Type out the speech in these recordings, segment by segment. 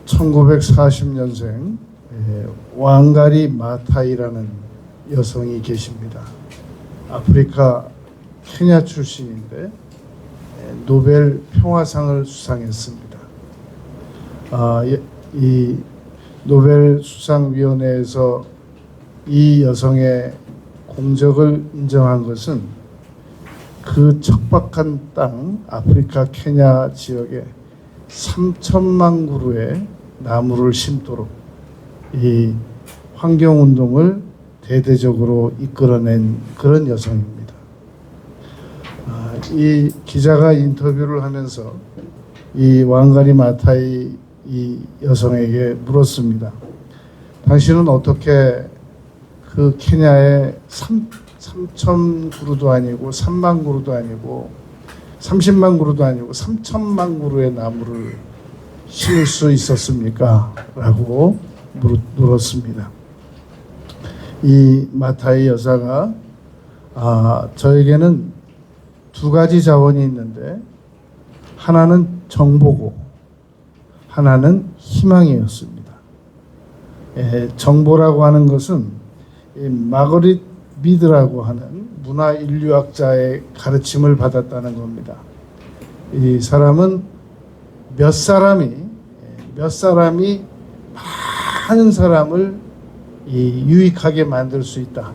1940년생 왕가리 마타이라는 여성이 계십니다. 아프리카 케냐 출신인데 노벨 평화상을 수상했습니다. 이 노벨 수상위원회에서 이 여성의 공적을 인정한 것은 그 척박한 땅 아프리카 케냐 지역에 3천만 그루의 나무를 심도록 이 환경운동을 대대적으로 이끌어낸 그런 여성입니다. 이 기자가 인터뷰를 하면서 이 왕가리 마타이 이 여성에게 물었습니다. 당신은 어떻게 그 케냐에 3천 그루도 아니고 3만 그루도 아니고 30만 그루도 아니고 3천만 그루의 나무를 심을 수 있었습니까? 라고 물었습니다. 이 마타이 여사가 저에게는 두 가지 자원이 있는데 하나는 정보고 하나는 희망이었습니다. 정보라고 하는 것은 마거릿 미드라고 하는 문화인류학자의 가르침을 받았다는 겁니다. 이 사람은 몇 사람이 많은 사람을 유익하게 만들 수 있다.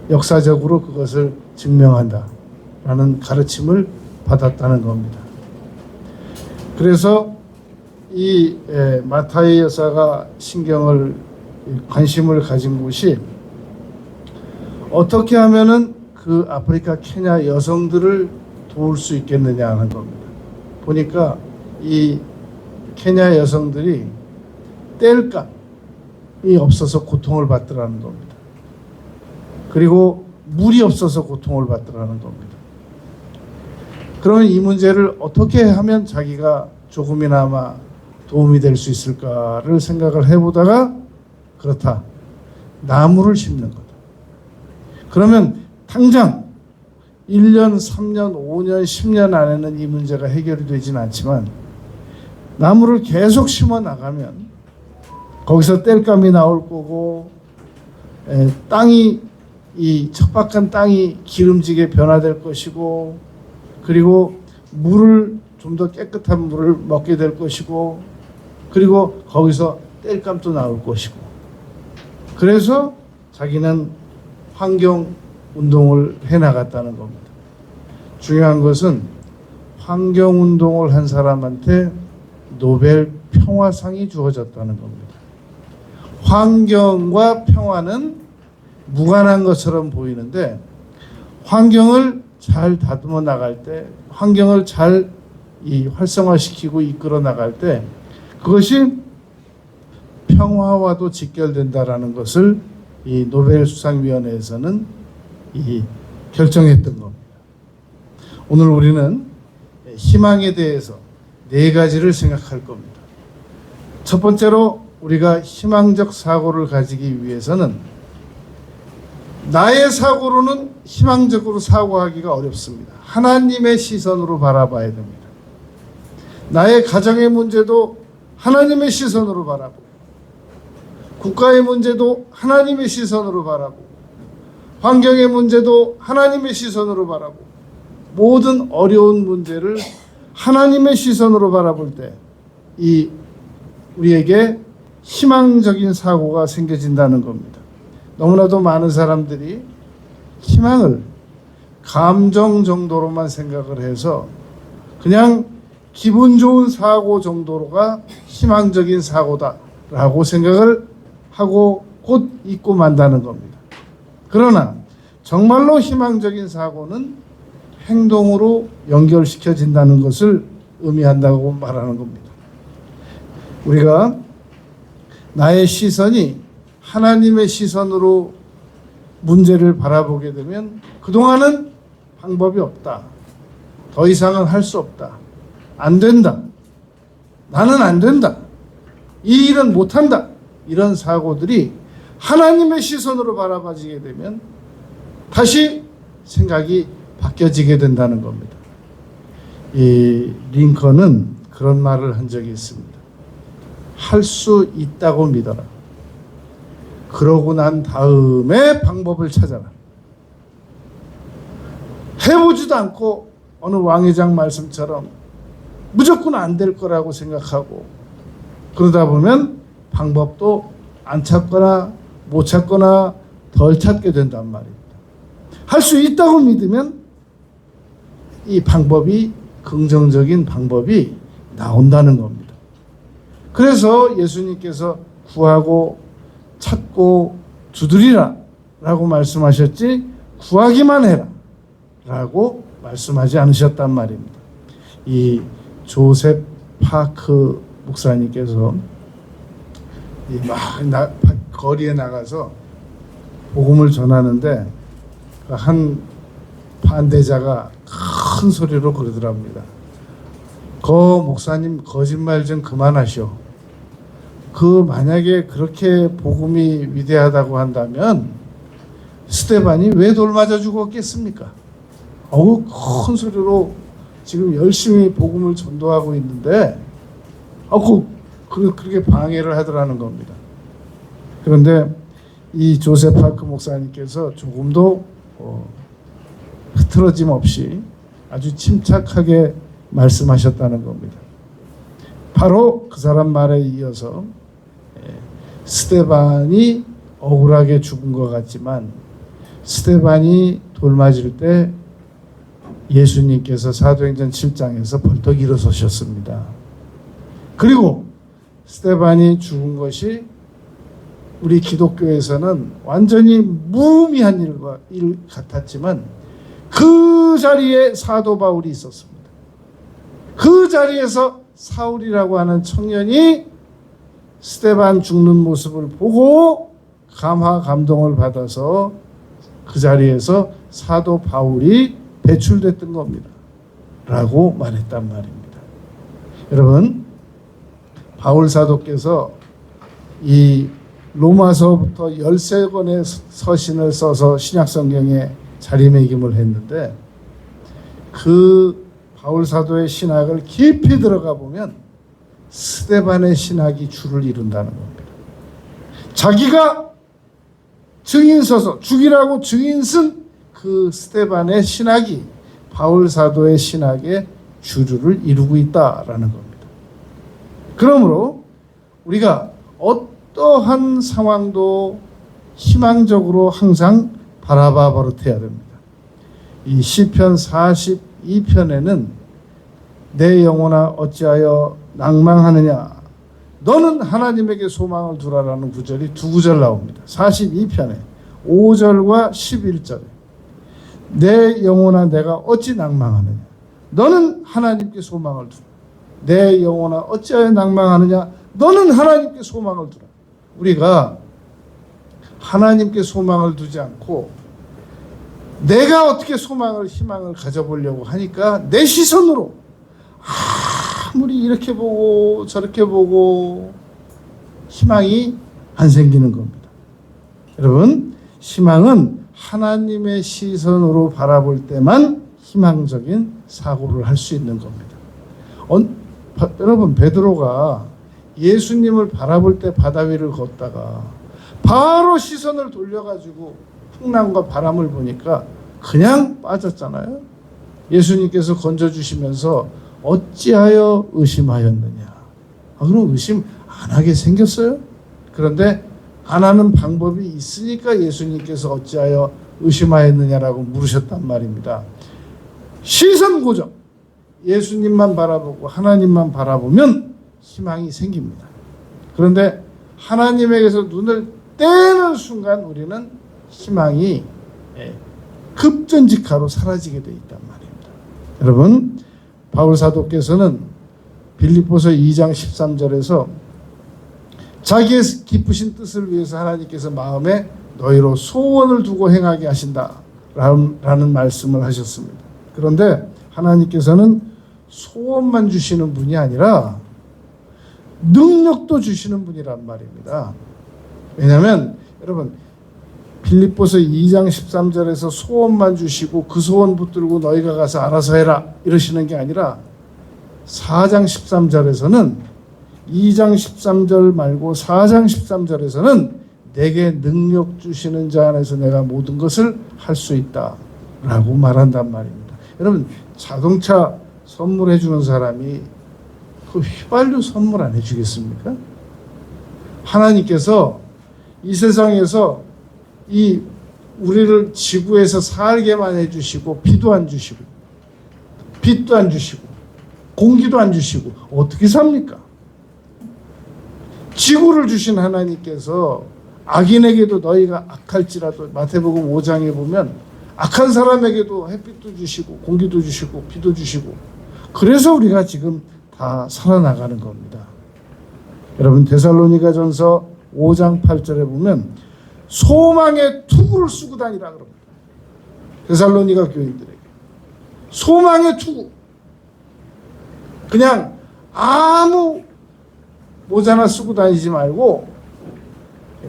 역사적으로 그것을 증명한다. 라는 가르침을 받았다는 겁니다. 그래서 이 마타이 여사가 관심을 가진 곳이 어떻게 하면은 그 아프리카 케냐 여성들을 도울 수 있겠느냐 하는 겁니다. 보니까 이 케냐 여성들이 땔감이 없어서 고통을 받더라는 겁니다. 그리고 물이 없어서 고통을 받더라는 겁니다. 그러면 이 문제를 어떻게 하면 자기가 조금이나마 도움이 될 수 있을까를 생각을 해보다가 그렇다. 나무를 심는 거다. 그러면 당장 1년, 3년, 5년, 10년 안에는 이 문제가 해결이 되지는 않지만 나무를 계속 심어 나가면 거기서 땔감이 나올 거고 땅이 이 척박한 땅이 기름지게 변화될 것이고 그리고 물을 좀 더 깨끗한 물을 먹게 될 것이고 그리고 거기서 땔감도 나올 것이고 그래서 자기는 환경운동을 해나갔다는 겁니다. 중요한 것은 환경운동을 한 사람한테 노벨 평화상이 주어졌다는 겁니다. 환경과 평화는 무관한 것처럼 보이는데 환경을 잘 다듬어 나갈 때 환경을 잘 활성화시키고 이끌어 나갈 때 그것이 평화와도 직결된다라는 것을 이 노벨 수상위원회에서는 결정했던 겁니다. 오늘 우리는 희망에 대해서 네 가지를 생각할 겁니다. 첫 번째로 우리가 희망적 사고를 가지기 위해서는 나의 사고로는 희망적으로 사고하기가 어렵습니다. 하나님의 시선으로 바라봐야 됩니다. 나의 가정의 문제도 하나님의 시선으로 바라보고 국가의 문제도 하나님의 시선으로 바라보고 환경의 문제도 하나님의 시선으로 바라보고 모든 어려운 문제를 하나님의 시선으로 바라볼 때 우리에게 희망적인 사고가 생겨진다는 겁니다. 너무나도 많은 사람들이 희망을 감정 정도로만 생각을 해서 그냥 기분 좋은 사고 정도가 희망적인 사고다라고 생각을 하고 곧 잊고 만다는 겁니다. 그러나 정말로 희망적인 사고는 행동으로 연결시켜진다는 것을 의미한다고 말하는 겁니다. 우리가 나의 시선이 하나님의 시선으로 문제를 바라보게 되면 그동안은 방법이 없다. 더 이상은 할 수 없다. 안 된다. 나는 안 된다. 이 일은 못한다. 이런 사고들이 하나님의 시선으로 바라봐지게 되면 다시 생각이 바뀌어지게 된다는 겁니다. 이 링컨은 그런 말을 한 적이 있습니다. 할 수 있다고 믿어라. 그러고 난 다음에 방법을 찾아라. 해보지도 않고 어느 왕회장 말씀처럼 무조건 안 될 거라고 생각하고 그러다 보면 방법도 안 찾거나 못 찾거나 덜 찾게 된단 말입니다. 할 수 있다고 믿으면 이 방법이 긍정적인 방법이 나온다는 겁니다. 그래서 예수님께서 구하고 찾고 두드리라 라고 말씀하셨지 구하기만 해라 라고 말씀하지 않으셨단 말입니다. 이 조셉 파크 목사님께서 막 거리에 나가서 복음을 전하는데 한 반대자가 큰 소리로 그러더랍니다. 목사님 거짓말 좀 그만하시오. 만약에 그렇게 복음이 위대하다고 한다면 스데반이 왜 돌 맞아 죽었겠습니까? 큰 소리로 지금 열심히 복음을 전도하고 있는데 그렇게 방해를 하더라는 겁니다. 그런데 이 조셉 파크 목사님께서 조금도 흐트러짐 없이 아주 침착하게 말씀하셨다는 겁니다. 바로 그 사람 말에 이어서 스데반이 억울하게 죽은 것 같지만 스데반이 돌 맞을 때 예수님께서 사도행전 7장에서 벌떡 일어서셨습니다. 그리고 스데반이 죽은 것이 우리 기독교에서는 완전히 무의미한 일 같았지만 그 자리에 사도 바울이 있었습니다. 그 자리에서 사울이라고 하는 청년이 스데반 죽는 모습을 보고 감화 감동을 받아서 그 자리에서 사도 바울이 배출됐던 겁니다. 라고 말했단 말입니다. 여러분, 바울 사도께서 이 로마서부터 13권의 서신을 써서 신약성경에 자리매김을 했는데 그 바울 사도의 신학을 깊이 들어가 보면 스데반의 신학이 주를 이룬다는 겁니다. 자기가 증인 서서 죽이라고 증인 쓴 그 스데반의 신학이 바울 사도의 신학의 주류를 이루고 있다라는 겁니다. 그러므로 우리가 어떠한 상황도 희망적으로 항상 바라봐 버릇해야 됩니다. 이 시편 42편에는 내 영혼아 어찌하여 낭망하느냐 너는 하나님에게 소망을 두라라는 구절이 두 구절 나옵니다. 42편에 5절과 11절에 내 영혼아 내가 어찌 낭망하느냐 너는 하나님께 소망을 두라. 내 영혼아 어찌하여 낭망하느냐 너는 하나님께 소망을 두라. 우리가 하나님께 소망을 두지 않고 내가 어떻게 희망을 가져보려고 하니까 내 시선으로 아무리 이렇게 보고 저렇게 보고 희망이 안 생기는 겁니다. 여러분, 희망은 하나님의 시선으로 바라볼 때만 희망적인 사고를 할 수 있는 겁니다. 여러분, 베드로가 예수님을 바라볼 때 바다 위를 걷다가 바로 시선을 돌려가지고 풍랑과 바람을 보니까 그냥 빠졌잖아요. 예수님께서 건져주시면서 어찌하여 의심하였느냐. 그럼 의심 안 하게 생겼어요? 그런데 안 하는 방법이 있으니까 예수님께서 어찌하여 의심하였느냐라고 물으셨단 말입니다. 시선 고정. 예수님만 바라보고 하나님만 바라보면 희망이 생깁니다. 그런데 하나님에게서 눈을 떼는 순간 우리는 희망이 급전직하로 사라지게 돼 있단 말입니다. 여러분, 바울 사도께서는 빌립보서 2장 13절에서 자기의 기쁘신 뜻을 위해서 하나님께서 마음에 너희로 소원을 두고 행하게 하신다 라는 말씀을 하셨습니다. 그런데 하나님께서는 소원만 주시는 분이 아니라 능력도 주시는 분이란 말입니다. 왜냐하면 여러분 빌립보서 2장 13절에서 소원만 주시고 그 소원 붙들고 너희가 가서 알아서 해라 이러시는 게 아니라 4장 13절에서는 2장 13절 말고 4장 13절에서는 내게 능력 주시는 자 안에서 내가 모든 것을 할 수 있다 라고 말한단 말입니다. 여러분, 자동차 선물해 주는 사람이 그 휘발유 선물 안 해주겠습니까? 하나님께서 이 세상에서 이 우리를 지구에서 살게만 해주시고 비도 안 주시고 빛도 안 주시고 공기도 안 주시고 어떻게 삽니까? 지구를 주신 하나님께서 악인에게도 너희가 악할지라도 마태복음 5장에 보면 악한 사람에게도 햇빛도 주시고 공기도 주시고 비도 주시고 그래서 우리가 지금 다 살아나가는 겁니다. 여러분, 데살로니가전서 5장 8절에 보면 소망의 투구를 쓰고 다니라 그럽니다. 데살로니가 교인들에게 소망의 투구, 그냥 아무 모자나 쓰고 다니지 말고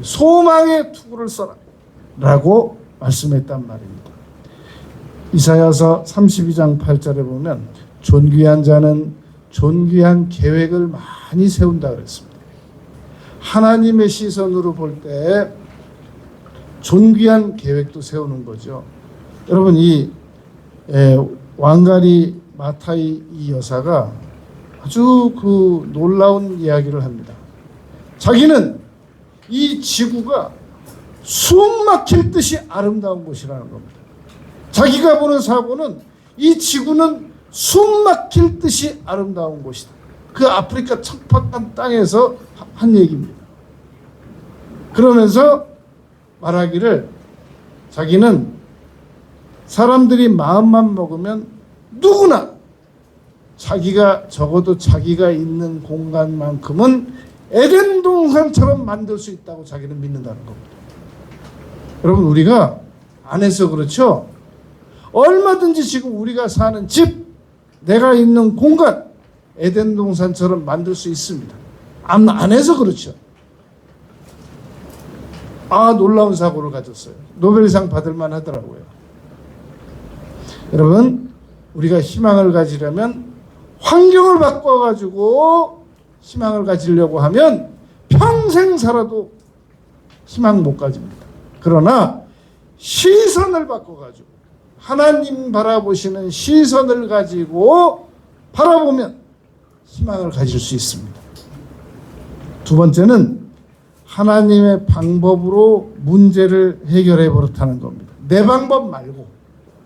소망의 투구를 써라 라고 말씀했단 말입니다. 이사야서 32장 8절에 보면 존귀한 자는 존귀한 계획을 많이 세운다 그랬습니다. 하나님의 시선으로 볼 때 존귀한 계획도 세우는 거죠. 여러분, 이 왕가리 마타이 이 여사가 아주 그 놀라운 이야기를 합니다. 자기는 이 지구가 숨 막힐 듯이 아름다운 곳이라는 겁니다. 자기가 보는 사고는 이 지구는 숨 막힐 듯이 아름다운 곳이다. 그 아프리카 척박한 땅에서 한 얘기입니다. 그러면서 말하기를 자기는 사람들이 마음만 먹으면 누구나 자기가 적어도 자기가 있는 공간만큼은 에덴 동산처럼 만들 수 있다고 자기는 믿는다는 겁니다. 여러분, 우리가 안에서 그렇죠? 얼마든지 지금 우리가 사는 집, 내가 있는 공간, 에덴 동산처럼 만들 수 있습니다. 안에서 그렇죠. 놀라운 사고를 가졌어요. 노벨상 받을 만 하더라고요. 여러분, 우리가 희망을 가지려면 환경을 바꿔가지고 희망을 가지려고 하면 평생 살아도 희망 못 가집니다. 그러나 시선을 바꿔가지고 하나님 바라보시는 시선을 가지고 바라보면 희망을 가질 수 있습니다. 두 번째는 하나님의 방법으로 문제를 해결해 버릇하는 겁니다. 내 방법 말고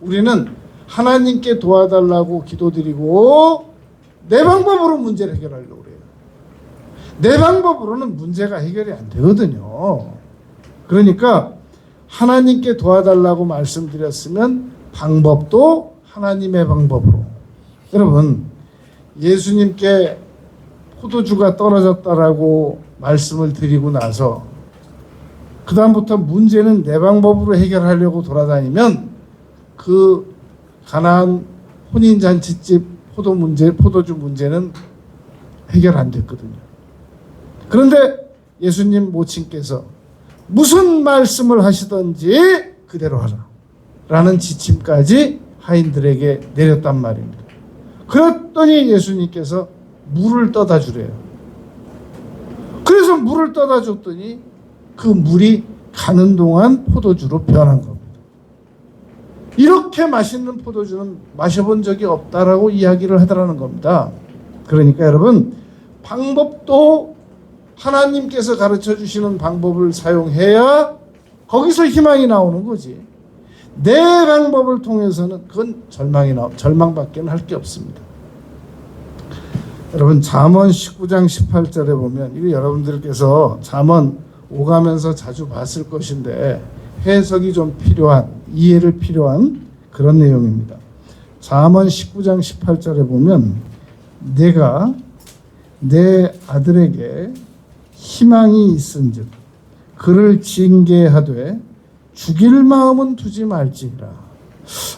우리는 하나님께 도와달라고 기도드리고 내 방법으로 문제를 해결하려고 그래요. 내 방법으로는 문제가 해결이 안 되거든요. 그러니까 하나님께 도와달라고 말씀드렸으면 방법도 하나님의 방법으로. 여러분, 예수님께 포도주가 떨어졌다라고 말씀을 드리고 나서 그 다음부터 문제는 내 방법으로 해결하려고 돌아다니면 그 가나안 혼인잔치집 포도주 문제는 해결 안 됐거든요. 그런데 예수님 모친께서 무슨 말씀을 하시든지 그대로 하라 라는 지침까지 하인들에게 내렸단 말입니다. 그랬더니 예수님께서 물을 떠다 주래요. 그래서 물을 떠다 줬더니 그 물이 가는 동안 포도주로 변한 겁니다. 이렇게 맛있는 포도주는 마셔본 적이 없다라고 이야기를 하더라는 겁니다. 그러니까 여러분, 방법도 하나님께서 가르쳐 주시는 방법을 사용해야 거기서 희망이 나오는 거지. 내 방법을 통해서는 그건 절망밖에 할 게 없습니다. 여러분, 잠언 19장 18절에 보면, 이거 여러분들께서 잠언 오가면서 자주 봤을 것인데 해석이 좀 필요한, 이해를 필요한 그런 내용입니다. 잠언 19장 18절에 보면 내가 내 아들에게 희망이 있은즉 그를 징계하되 죽일 마음은 두지 말지니라.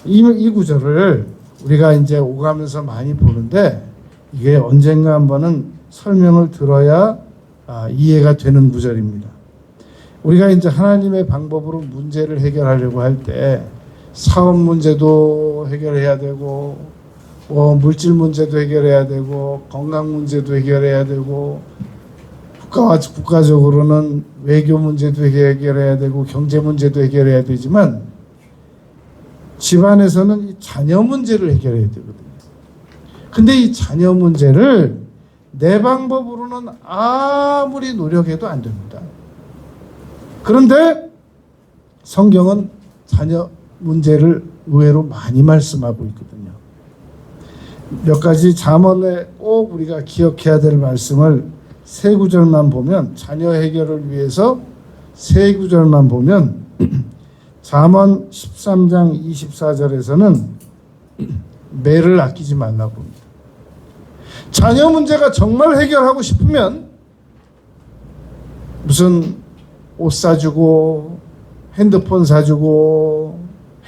이 구절을 우리가 이제 오가면서 많이 보는데 이게 언젠가 한번은 설명을 들어야 이해가 되는 구절입니다. 우리가 이제 하나님의 방법으로 문제를 해결하려고 할 때 사업 문제도 해결해야 되고 물질 문제도 해결해야 되고 건강 문제도 해결해야 되고 국가적으로는 외교 문제도 해결해야 되고 경제 문제도 해결해야 되지만 집안에서는 이 자녀 문제를 해결해야 되거든요. 근데 이 자녀 문제를 내 방법으로는 아무리 노력해도 안 됩니다. 그런데 성경은 자녀 문제를 의외로 많이 말씀하고 있거든요. 몇 가지 잠언에 꼭 우리가 기억해야 될 말씀을 세 구절만 보면, 자녀 해결을 위해서 세 구절만 보면 잠언 13장 24절에서는 매를 아끼지 말라고 합니다. 자녀 문제가 정말 해결하고 싶으면 무슨 옷 사주고 핸드폰 사주고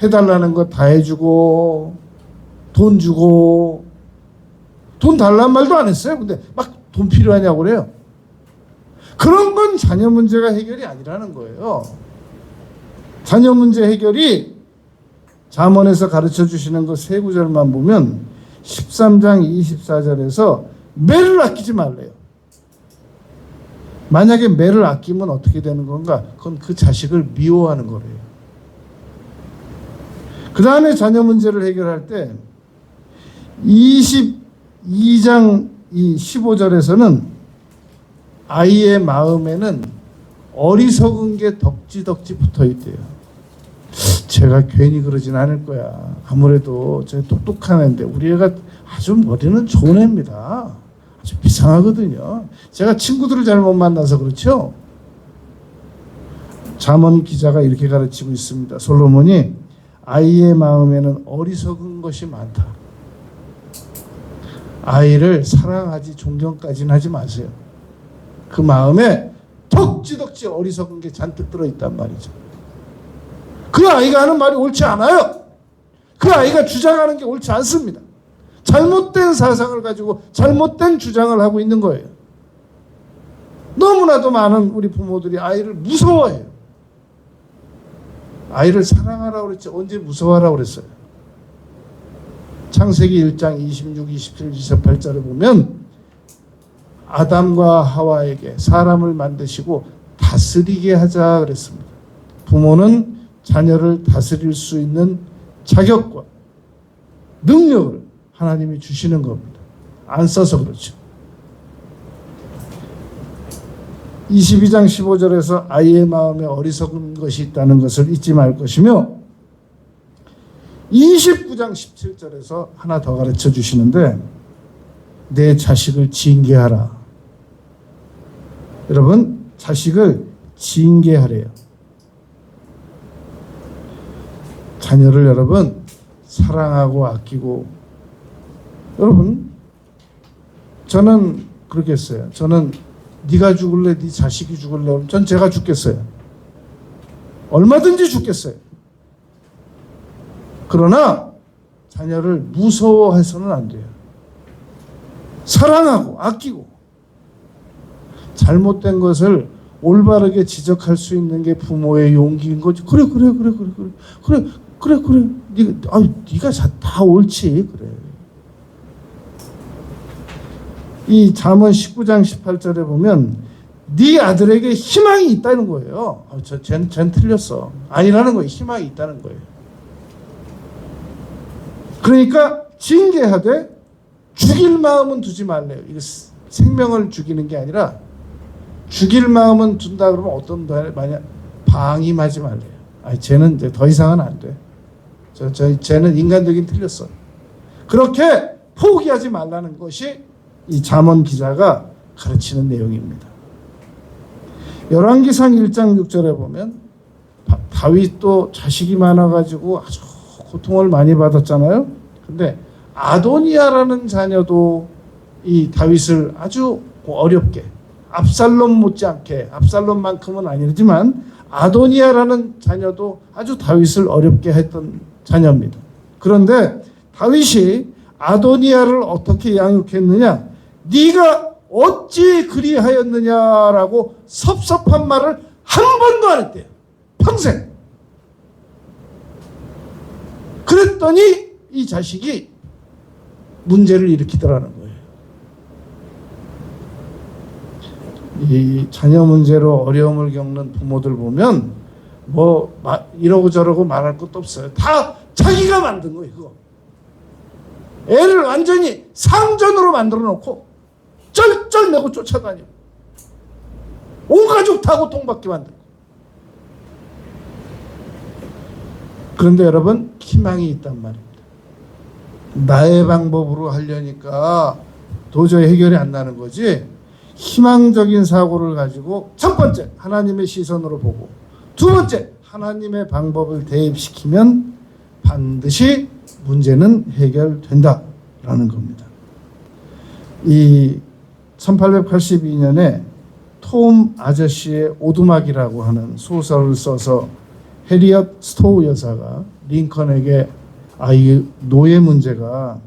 해달라는 거 다 해주고 돈 주고, 돈 달란 말도 안 했어요. 근데 막 돈 필요하냐고 그래요. 그런 건 자녀 문제가 해결이 아니라는 거예요. 자녀 문제 해결이 잠언에서 가르쳐 주시는 그 세 구절만 보면 13장 24절에서 매를 아끼지 말래요. 만약에 매를 아끼면 어떻게 되는 건가? 그건 그 자식을 미워하는 거래요. 그 다음에 자녀 문제를 해결할 때 22장 15절에서는 아이의 마음에는 어리석은 게 덕지덕지 붙어 있대요. 제가 괜히 그러진 않을 거야. 아무래도 저 똑똑한 애인데 우리 애가 아주 머리는 좋은 애입니다. 아주 비상하거든요. 제가 친구들을 잘못 만나서 그렇죠. 잠언 기자가 이렇게 가르치고 있습니다. 솔로몬이 아이의 마음에는 어리석은 것이 많다. 아이를 사랑하지 존경까지는 하지 마세요. 그 마음에 덕지덕지 어리석은 게 잔뜩 들어있단 말이죠. 그 아이가 하는 말이 옳지 않아요. 그 아이가 주장하는 게 옳지 않습니다. 잘못된 사상을 가지고 잘못된 주장을 하고 있는 거예요. 너무나도 많은 우리 부모들이 아이를 무서워해요. 아이를 사랑하라고 그랬지 언제 무서워하라고 그랬어요. 창세기 1장 26, 27, 28절에 보면 아담과 하와에게 사람을 만드시고 다스리게 하자 그랬습니다. 부모는 자녀를 다스릴 수 있는 자격과 능력을 하나님이 주시는 겁니다. 안 써서 그렇죠. 22장 15절에서 아이의 마음에 어리석은 것이 있다는 것을 잊지 말 것이며 29장 17절에서 하나 더 가르쳐 주시는데 내 자식을 징계하라. 여러분, 자식을 징계하래요. 자녀를 여러분 사랑하고 아끼고, 여러분 저는 그러겠어요. 저는 네가 죽을래, 네 자식이 죽을래? 전 제가 죽겠어요. 얼마든지 죽겠어요. 그러나 자녀를 무서워해서는 안 돼요. 사랑하고 아끼고 잘못된 것을 올바르게 지적할 수 있는 게 부모의 용기인 거지. 그래. 네가 다 옳지. 그래. 이 잠언 19장 18절에 보면 네 아들에게 희망이 있다는 거예요. 쟤는 틀렸어. 아니라는 거예요. 희망이 있다는 거예요. 그러니까 징계하되 죽일 마음은 두지 말래요. 이거 생명을 죽이는 게 아니라 죽일 마음은 둔다 그러면 어떤 만약 방임하지 말래요. 쟤는 이제 더 이상은 안 돼. 쟤는 인간적인 틀렸어. 그렇게 포기하지 말라는 것이 이 잠언 기자가 가르치는 내용입니다. 열왕기상 1장 6절에 보면 다윗도 자식이 많아가지고 아주 고통을 많이 받았잖아요. 근데 아도니아라는 자녀도 이 다윗을 아주 어렵게, 압살롬 못지않게, 압살롬만큼은 아니지만 아도니아라는 자녀도 아주 다윗을 어렵게 했던 자녀입니다. 그런데 다윗이 아도니아를 어떻게 양육했느냐? 네가 어찌 그리하였느냐라고 섭섭한 말을 한 번도 안 했대요. 평생. 그랬더니 이 자식이 문제를 일으키더라는 거예요. 이 자녀 문제로 어려움을 겪는 부모들 보면 뭐 이러고 저러고 말할 것도 없어요. 다 자기가 만든 거예요. 그거. 애를 완전히 상전으로 만들어 놓고 쩔쩔매고 쫓아다니고 온 가족 다 고통받게 만들고. 그런데 여러분, 희망이 있단 말입니다. 나의 방법으로 하려니까 도저히 해결이 안 나는 거지, 희망적인 사고를 가지고 첫 번째 하나님의 시선으로 보고, 두 번째 하나님의 방법을 대입시키면 반드시 문제는 해결된다라는 겁니다. 이 1882년에 톰 아저씨의 오두막이라고 하는 소설을 써서 해리엇 스토우 여사가 링컨에게 이 노예 문제가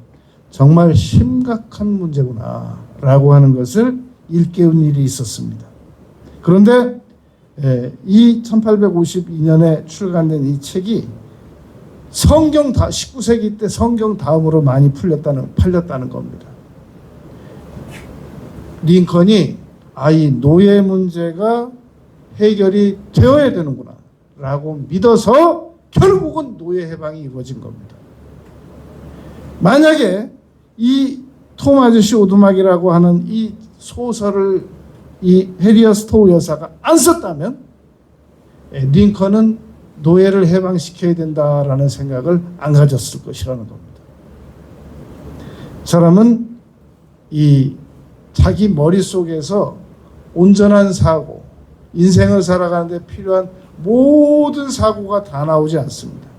정말 심각한 문제구나 라고 하는 것을 일깨운 일이 있었습니다. 그런데 이 1852년에 출간된 이 책이 19세기 때 성경 다음으로 많이 팔렸다는 겁니다. 링컨이 이 노예 문제가 해결이 되어야 되는구나 라고 믿어서 결국은 노예 해방이 이루어진 겁니다. 만약에 이 톰 아저씨 오두막이라고 하는 이 소설을 이 해리엇 스토우 여사가 안 썼다면 링컨은 노예를 해방시켜야 된다라는 생각을 안 가졌을 것이라는 겁니다. 사람은 이 자기 머릿속에서 온전한 사고, 인생을 살아가는데 필요한 모든 사고가 다 나오지 않습니다.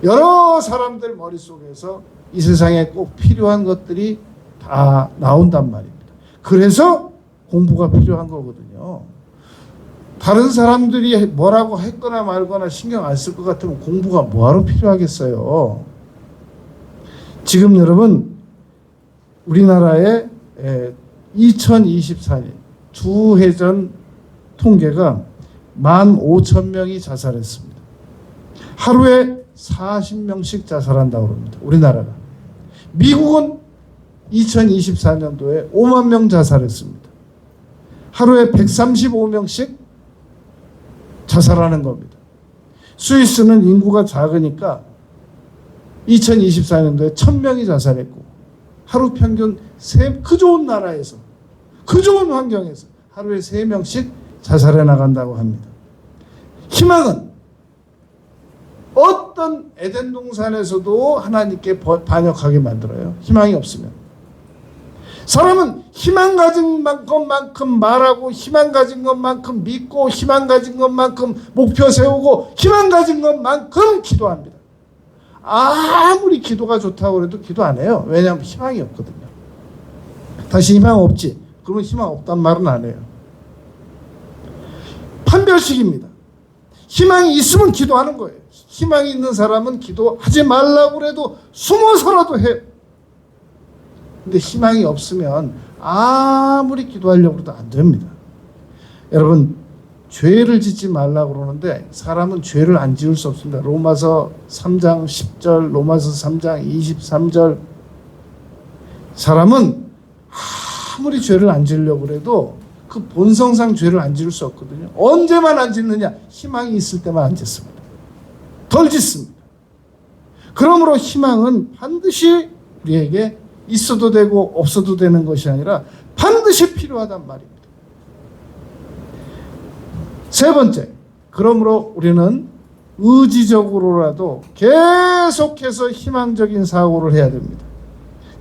여러 사람들 머릿속에서 이 세상에 꼭 필요한 것들이 다 나온단 말입니다. 그래서 공부가 필요한 거거든요. 다른 사람들이 뭐라고 했거나 말거나 신경 안 쓸 것 같으면 공부가 뭐하러 필요하겠어요. 지금 여러분, 우리나라의 2024년 두 해 전 통계가 15,000명이 자살했습니다. 하루에 40명씩 자살한다고 합니다. 우리나라가. 미국은 2024년도에 5만 명 자살했습니다. 하루에 135명씩 자살하는 겁니다. 스위스는 인구가 작으니까 2024년도에 1,000명이 자살했고, 하루 평균 그 좋은 나라에서, 그 좋은 환경에서 하루에 3명씩 자살해 나간다고 합니다. 희망은 어떤 에덴 동산에서도 하나님께 반역하게 만들어요. 희망이 없으면. 사람은 희망 가진 것만큼 말하고, 희망 가진 것만큼 믿고, 희망 가진 것만큼 목표 세우고, 희망 가진 것만큼 기도합니다. 아무리 기도가 좋다고 해도 기도 안 해요. 왜냐하면 희망이 없거든요. 다시 희망 없지? 그러면 희망 없단 말은 안 해요. 판별식입니다. 희망이 있으면 기도하는 거예요. 희망이 있는 사람은 기도하지 말라고 해도 숨어서라도 해요. 근데 희망이 없으면 아무리 기도하려고 해도 안 됩니다. 여러분, 죄를 짓지 말라고 그러는데 사람은 죄를 안 지을 수 없습니다. 로마서 3장 10절, 로마서 3장 23절. 사람은 아무리 죄를 안 지으려고 해도 그 본성상 죄를 안 지을 수 없거든요. 언제만 안 짓느냐? 희망이 있을 때만 안 짓습니다. 덜 짓습니다. 그러므로 희망은 반드시 우리에게 있어도 되고 없어도 되는 것이 아니라 반드시 필요하단 말입니다. 세 번째, 그러므로 우리는 의지적으로라도 계속해서 희망적인 사고를 해야 됩니다.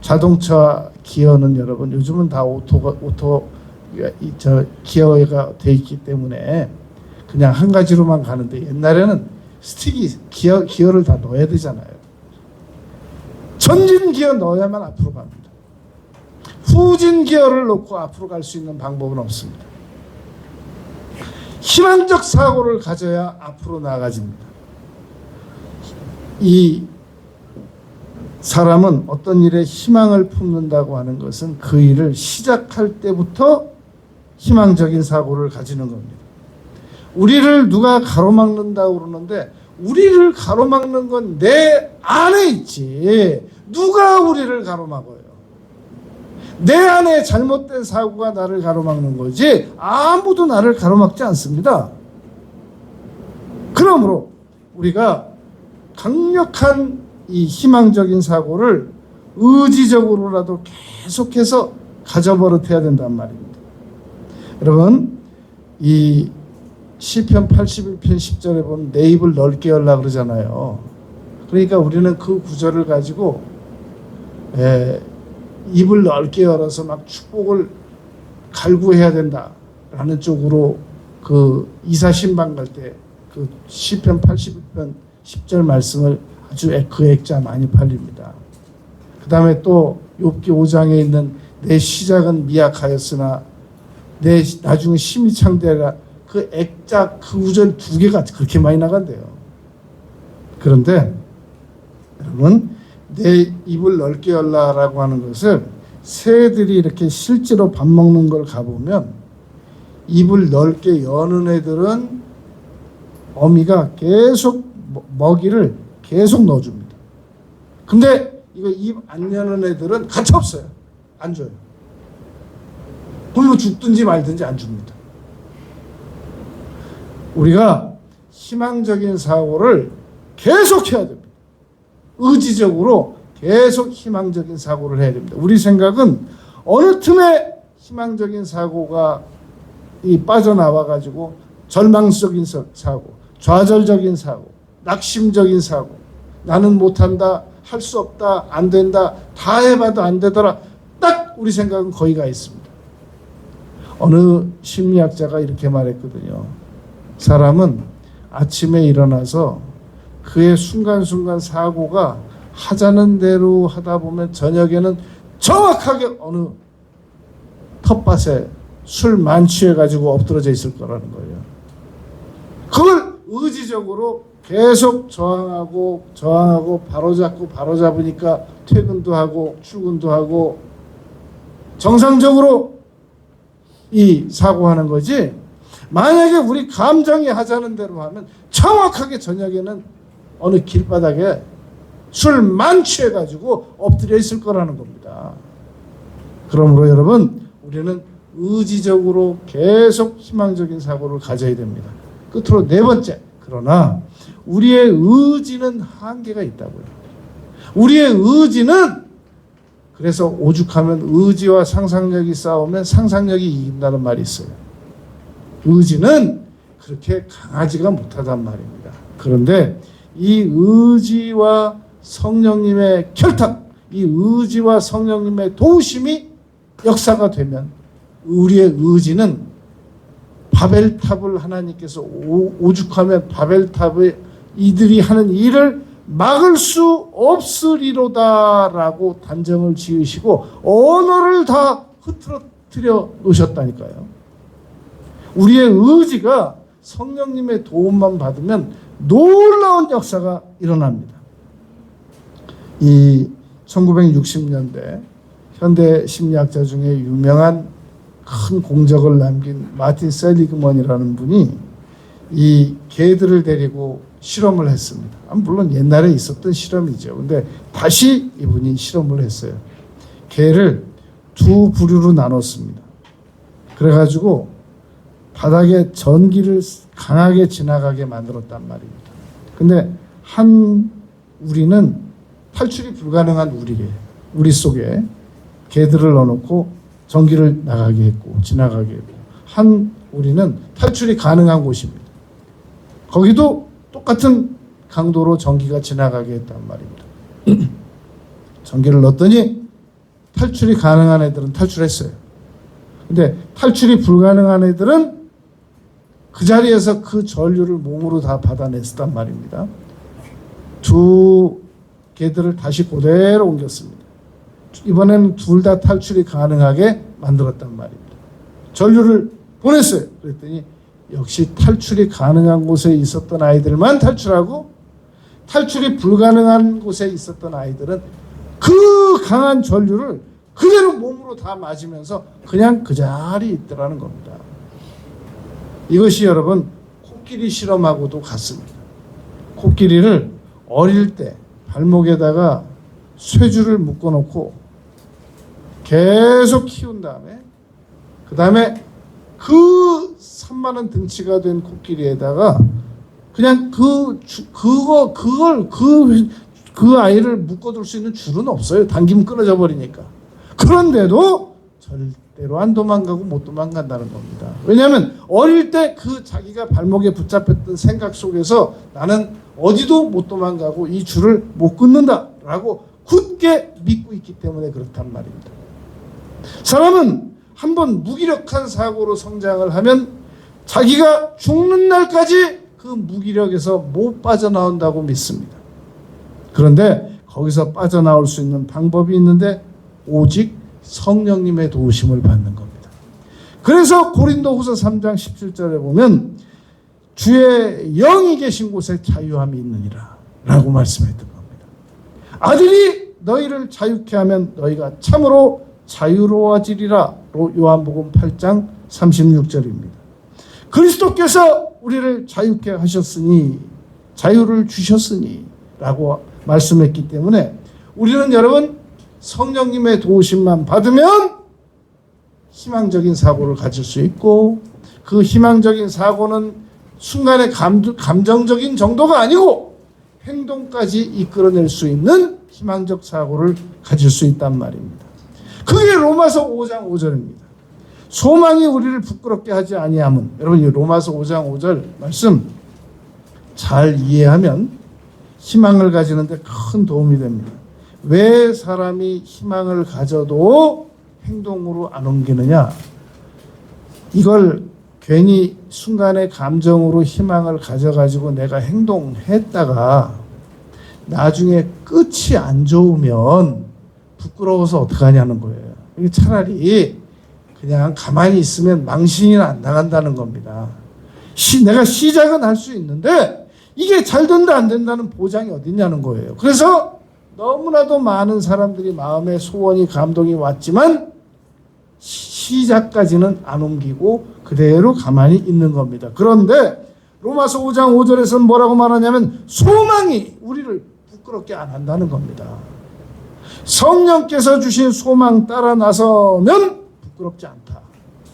자동차 기어는 여러분 요즘은 다 기어가 돼 있기 때문에 그냥 한 가지로만 가는데, 옛날에는 기어를 다 넣어야 되잖아요. 전진 기어 넣어야만 앞으로 갑니다. 후진 기어를 넣고 앞으로 갈 수 있는 방법은 없습니다. 희망적 사고를 가져야 앞으로 나아가집니다. 이 사람은 어떤 일에 희망을 품는다고 하는 것은 그 일을 시작할 때부터 희망적인 사고를 가지는 겁니다. 우리를 누가 가로막는다고 그러는데 우리를 가로막는 건 내 안에 있지. 누가 우리를 가로막아요? 내 안에 잘못된 사고가 나를 가로막는 거지 아무도 나를 가로막지 않습니다. 그러므로 우리가 강력한 이 희망적인 사고를 의지적으로라도 계속해서 가져버릇해야 된단 말입니다. 여러분, 이 시편 81편 10절에 보면 내 입을 넓게 열라 그러잖아요. 그러니까 우리는 그 구절을 가지고 입을 넓게 열어서 막 축복을 갈구해야 된다라는 쪽으로 그 이사신방 갈 때 그 시편 81편 10절 말씀을 아주 그 액자 많이 팔립니다. 그 다음에 또 욥기 5장에 있는 내 시작은 미약하였으나 내 나중에 심히 창대하라, 그 액자 그 구절 두 개가 그렇게 많이 나간대요. 그런데 여러분, 내 입을 넓게 열라라고 하는 것을 새들이 이렇게 실제로 밥 먹는 걸 가보면 입을 넓게 여는 애들은 어미가 계속 먹이를 계속 넣어줍니다. 근데 이거 입 안 여는 애들은 가차 없어요. 안 줘요. 굶어 죽든지 말든지 안 줍니다. 우리가 희망적인 사고를 계속 해야 됩니다. 의지적으로 계속 희망적인 사고를 해야 됩니다. 우리 생각은 어느 틈에 희망적인 사고가 빠져나와가지고 절망적인 사고, 좌절적인 사고, 낙심적인 사고, 나는 못한다, 할 수 없다, 안 된다, 다 해봐도 안 되더라, 딱 우리 생각은 거기 가 있습니다. 어느 심리학자가 이렇게 말했거든요. 사람은 아침에 일어나서 그의 순간순간 사고가 하자는 대로 하다 보면 저녁에는 정확하게 어느 텃밭에 술 만취해가지고 엎드러져 있을 거라는 거예요. 그걸 의지적으로 계속 저항하고 바로잡으니까 퇴근도 하고 출근도 하고 정상적으로 이 사고하는 거지. 만약에 우리 감정이 하자는 대로 하면 정확하게 저녁에는 어느 길바닥에 술 만취해가지고 엎드려 있을 거라는 겁니다. 그러므로 여러분, 우리는 의지적으로 계속 희망적인 사고를 가져야 됩니다. 끝으로 네 번째, 그러나 우리의 의지는 한계가 있다고요. 우리의 의지는, 그래서 오죽하면 의지와 상상력이 싸우면 상상력이 이긴다는 말이 있어요. 의지는 그렇게 강하지가 못하단 말입니다. 그런데 이 의지와 성령님의 결탁, 이 의지와 성령님의 도우심이 역사가 되면 우리의 의지는 바벨탑을 하나님께서 오죽하면 바벨탑을 이들이 하는 일을 막을 수 없으리로다라고 단정을 지으시고 언어를 다 흐트러뜨려 놓으셨다니까요. 우리의 의지가 성령님의 도움만 받으면 놀라운 역사가 일어납니다. 이 1960년대 현대 심리학자 중에 유명한 큰 공적을 남긴 마틴 셀리그먼이라는 분이 이 개들을 데리고 실험을 했습니다. 물론 옛날에 있었던 실험이죠. 근데 다시 이분이 실험을 했어요. 개를 두 부류로 나눴습니다. 그래가지고 바닥에 전기를 강하게 지나가게 만들었단 말입니다. 근데 한 우리는 탈출이 불가능한 우리 속에 개들을 넣어놓고 전기를 나가게 했고 지나가게 했고, 한 우리는 탈출이 가능한 곳입니다. 거기도 똑같은 강도로 전기가 지나가게 했단 말입니다. 전기를 넣었더니 탈출이 가능한 애들은 탈출했어요. 근데 탈출이 불가능한 애들은 그 자리에서 그 전류를 몸으로 다 받아냈단 말입니다. 두 개들을 다시 그대로 옮겼습니다. 이번에는 둘 다 탈출이 가능하게 만들었단 말입니다. 전류를 보냈어요. 그랬더니 역시 탈출이 가능한 곳에 있었던 아이들만 탈출하고, 탈출이 불가능한 곳에 있었던 아이들은 그 강한 전류를 그대로 몸으로 다 맞으면서 그냥 그 자리에 있더라는 겁니다. 이것이 여러분 코끼리 실험하고도 같습니다. 코끼리를 어릴 때 발목에다가 쇠줄을 묶어놓고 계속 키운 다음에 그 다음에 그 산만한 등치가 된 코끼리에다가 그냥 그 아이를 묶어둘 수 있는 줄은 없어요. 당기면 끊어져 버리니까. 그런데도 절대로 안 도망가고 못 도망간다는 겁니다. 왜냐하면 어릴 때 그 자기가 발목에 붙잡혔던 생각 속에서 나는 어디도 못 도망가고 이 줄을 못 끊는다라고 굳게 믿고 있기 때문에 그렇단 말입니다. 사람은 한번 무기력한 사고로 성장을 하면 자기가 죽는 날까지 그 무기력에서 못 빠져나온다고 믿습니다. 그런데 거기서 빠져나올 수 있는 방법이 있는데 오직 성령님의 도우심을 받는 겁니다. 그래서 고린도후서 3장 17절에 보면 주의 영이 계신 곳에 자유함이 있느니라 라고 말씀했던 겁니다. 아들이 너희를 자유케 하면 너희가 참으로 자유로워지리라. 요한복음 8장 36절입니다. 그리스도께서 우리를 자유케 하셨으니 자유를 주셨으니 라고 말씀했기 때문에 우리는 여러분 성령님의 도우심만 받으면 희망적인 사고를 가질 수 있고 그 희망적인 사고는 순간의 감정적인 정도가 아니고 행동까지 이끌어낼 수 있는 희망적 사고를 가질 수 있단 말입니다. 그게 로마서 5장 5절입니다. 소망이 우리를 부끄럽게 하지 아니함은 여러분 이 로마서 5장 5절 말씀 잘 이해하면 희망을 가지는 데 큰 도움이 됩니다. 왜 사람이 희망을 가져도 행동으로 안 옮기느냐? 이걸 괜히 순간의 감정으로 희망을 가져가지고 내가 행동했다가 나중에 끝이 안 좋으면 부끄러워서 어떡하냐는 거예요. 이게 차라리 그냥 가만히 있으면 망신이 안 나간다는 겁니다. 내가 시작은 할 수 있는데 이게 잘 된다 안 된다는 보장이 어딨냐는 거예요. 그래서 너무나도 많은 사람들이 마음에 소원이 감동이 왔지만 시작까지는 안 옮기고 그대로 가만히 있는 겁니다. 그런데 로마서 5장 5절에서는 뭐라고 말하냐면 소망이 우리를 부끄럽게 안 한다는 겁니다. 성령께서 주신 소망 따라 나서면 부끄럽지 않다.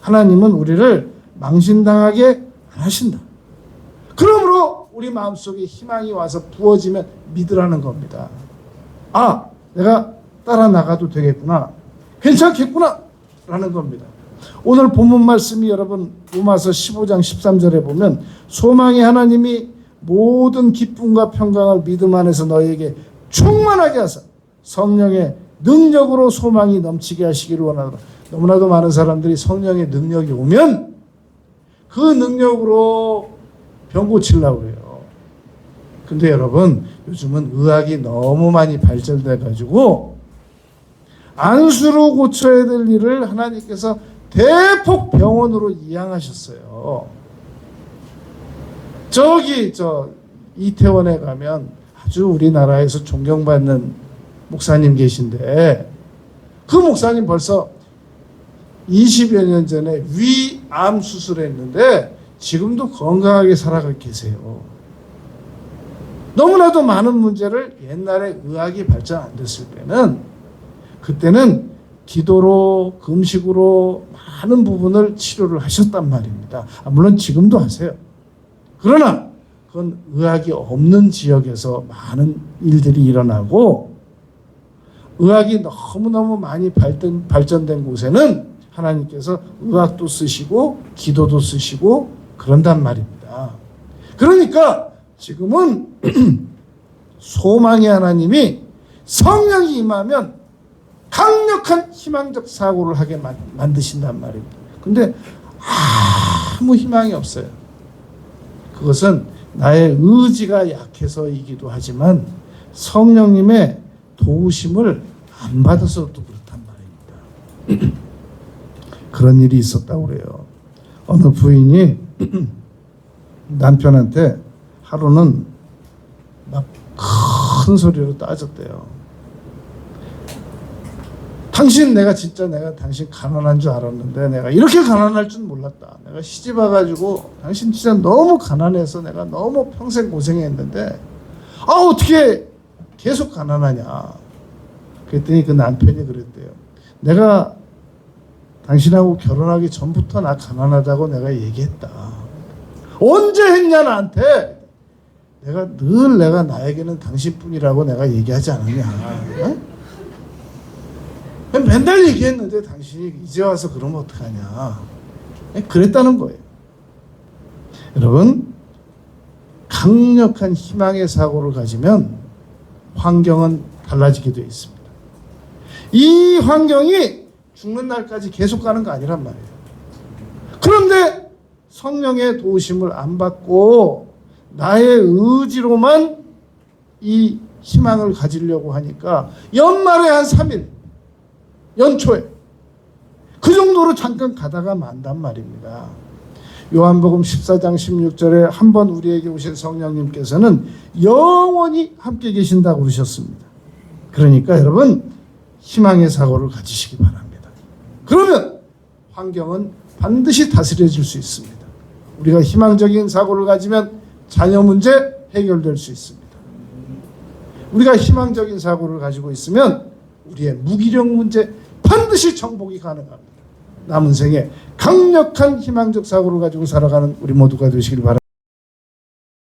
하나님은 우리를 망신당하게 안 하신다. 그러므로 우리 마음속에 희망이 와서 부어지면 믿으라는 겁니다. 아, 내가 따라 나가도 되겠구나. 괜찮겠구나. 라는 겁니다. 오늘 본문 말씀이 여러분 로마서 15장 13절에 보면 소망의 하나님이 모든 기쁨과 평강을 믿음 안에서 너희에게 충만하게 하사 성령의 능력으로 소망이 넘치게 하시기를 원하노라. 너무나도 많은 사람들이 성령의 능력이 오면 그 능력으로 병 고치려고 해요. 근데 여러분 요즘은 의학이 너무 많이 발전돼 가지고 안수로 고쳐야 될 일을 하나님께서 대폭 병원으로 이양하셨어요. 이태원에 가면 아주 우리나라에서 존경받는 목사님 계신데 그 목사님 벌써 20여 년 전에 위암 수술했는데 지금도 건강하게 살아가 계세요. 너무나도 많은 문제를 옛날에 의학이 발전 안 됐을 때는 그때는 기도로 금식으로 많은 부분을 치료를 하셨단 말입니다. 물론 지금도 하세요. 그러나 그건 의학이 없는 지역에서 많은 일들이 일어나고 의학이 너무너무 많이 발전된 곳에는 하나님께서 의학도 쓰시고 기도도 쓰시고 그런단 말입니다. 그러니까 지금은 소망의 하나님이 성령이 임하면 강력한 희망적 사고를 하게 만드신단 말입니다. 근데 아무 희망이 없어요. 그것은 나의 의지가 약해서이기도 하지만 성령님의 도우심을 안 받아서도 그렇단 말입니다. 그런 일이 있었다고 그래요. 어느 부인이 남편한테 하루는 막 큰 소리로 따졌대요. 내가 당신 가난한 줄 알았는데 내가 이렇게 가난할 줄 몰랐다. 내가 시집 와가지고 당신 진짜 너무 가난해서 내가 너무 평생 고생했는데 어떻게 계속 가난하냐. 그랬더니 그 남편이 그랬대요. 내가 당신하고 결혼하기 전부터 나 가난하다고 내가 얘기했다. 언제 했냐 나한테. 내가 나에게는 당신뿐이라고 내가 얘기하지 않았냐. 어? 맨날 얘기했는데 당신이 이제 와서 그러면 어떡하냐. 그랬다는 거예요. 여러분, 강력한 희망의 사고를 가지면 환경은 달라지게 되어 있습니다. 이 환경이 죽는 날까지 계속 가는 거 아니란 말이에요. 그런데 성령의 도우심을 안 받고 나의 의지로만 이 희망을 가지려고 하니까 연말에 한 3일, 연초에 그 정도로 잠깐 가다가 만단 말입니다. 요한복음 14장 16절에 한번 우리에게 오신 성령님께서는 영원히 함께 계신다고 그러셨습니다. 그러니까 여러분, 희망의 사고를 가지시기 바랍니다. 그러면 환경은 반드시 다스려질 수 있습니다. 우리가 희망적인 사고를 가지면 자녀 문제 해결될 수 있습니다. 우리가 희망적인 사고를 가지고 있으면 우리의 무기력 문제 반드시 정복이 가능합니다. 남은 생에 강력한 희망적 사고를 가지고 살아가는 우리 모두가 되시길 바랍니다.